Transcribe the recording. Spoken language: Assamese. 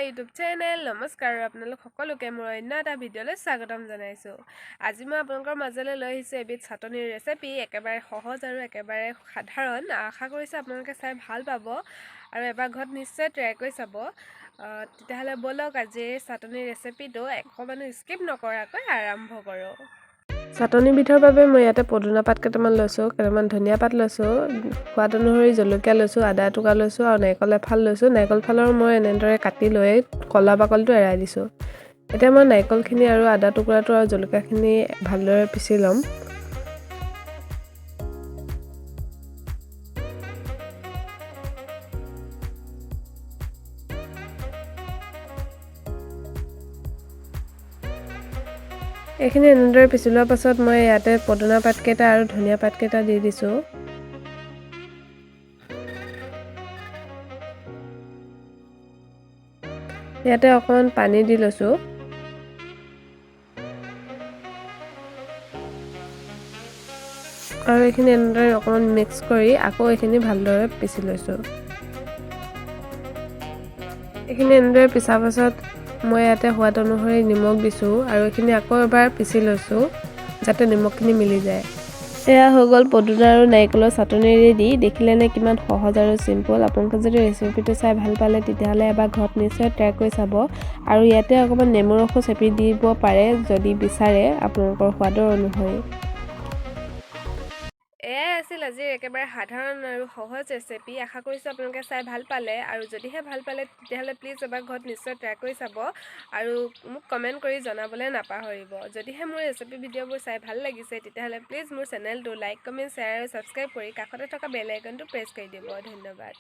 ইউটিউব চেনেল নমস্কাৰ আপোনালোক সকলোকে মোৰ অন্য এটা ভিডিঅ'লৈ স্বাগতম জনাইছো। আজি মই আপোনালোকৰ মাজলৈ লৈ আহিছো এবিধ চাটনিৰ ৰেচিপি, একেবাৰে সহজ আৰু একেবাৰে সাধাৰণ। আশা কৰিছো আপোনালোকে চাই ভাল পাব আৰু এবাৰ ঘৰত নিশ্চয় ট্ৰাই কৰি চাব। তেতিয়াহ'লে বলক আজিৰ চাটনিৰ ৰেচিপিটো অকণমানো স্কিপ নকৰাকৈ আৰম্ভ কৰোঁ। চাটনি বিধৰ বাবে মই ইয়াতে পদুনা পাত কেইটামান লৈছোঁ, কেইটামান ধনিয়া পাত লৈছোঁ, সোৱাদ অনুসৰি জলকীয়া লৈছোঁ, আদা টুকুৰা লৈছোঁ আৰু নাৰিকল এফাল লৈছোঁ। নাৰিকল ফালৰ মই এনেদৰে কাটি লৈ কলা বাকলিটো এৰাই দিছোঁ। এতিয়া মই নাৰিকলখিনি আৰু আদা টুকুৰাটো আৰু জলকীয়াখিনি ভালদৰে পিচি ল'ম। এইখিনি এনেদৰে পিচি লোৱাৰ পাছত মই ইয়াতে পদুনা পাতকেইটা আৰু ধনিয়া পাতকেইটা দি দিছোঁ। ইয়াতে অকণমান পানী দি লৈছোঁ। আৰু এইখিনি এনেদৰে অকণমান মিক্স কৰি আকৌ এইখিনি ভালদৰে পিচি লৈছোঁ। এইখিনি এনেদৰে পিছাৰ পাছত মই ইয়াতে সোৱাদ অনুসৰি নিমখ দিছোঁ আৰু এইখিনি আকৌ এবাৰ পিচি লৈছোঁ যাতে নিমখখিনি মিলি যায়। এয়া হৈ গ'ল পদুনা আৰু নাৰিকলৰ চাটনি ৰেডি। দেখিলেনে কিমান সহজ আৰু চিম্পল। আপোনালোকে যদি ৰেচিপিটো চাই ভাল পালে তেতিয়াহ'লে এবাৰ ঘৰত নিশ্চয় ট্ৰাই কৰি চাব আৰু ইয়াতে অকণমান নেমু ৰসো চেপি দিব পাৰে যদি বিচাৰে আপোনালোকৰ সোৱাদৰ অনুসৰি। এয়াই আছিল আজিৰ একেবাৰে সাধাৰণ আৰু সহজ ৰেচিপি। আশা কৰিছোঁ আপোনালোকে চাই ভাল পালে আৰু যদিহে ভাল পালে তেতিয়াহ'লে প্লিজ এবাৰ ঘৰত নিশ্চয় ট্ৰাই কৰি চাব আৰু মোক কমেণ্ট কৰি জনাবলৈ নাপাহৰিব। যদিহে মোৰ ৰেচিপি ভিডিঅ'বোৰ চাই ভাল লাগিছে তেতিয়াহ'লে প্লিজ মোৰ চেনেলটো লাইক, কমেণ্ট, শ্বেয়াৰ আৰু ছাবস্ক্ৰাইব কৰি কাষতে থকা বেল আইকনটো প্ৰেছ কৰি দিব। ধন্যবাদ।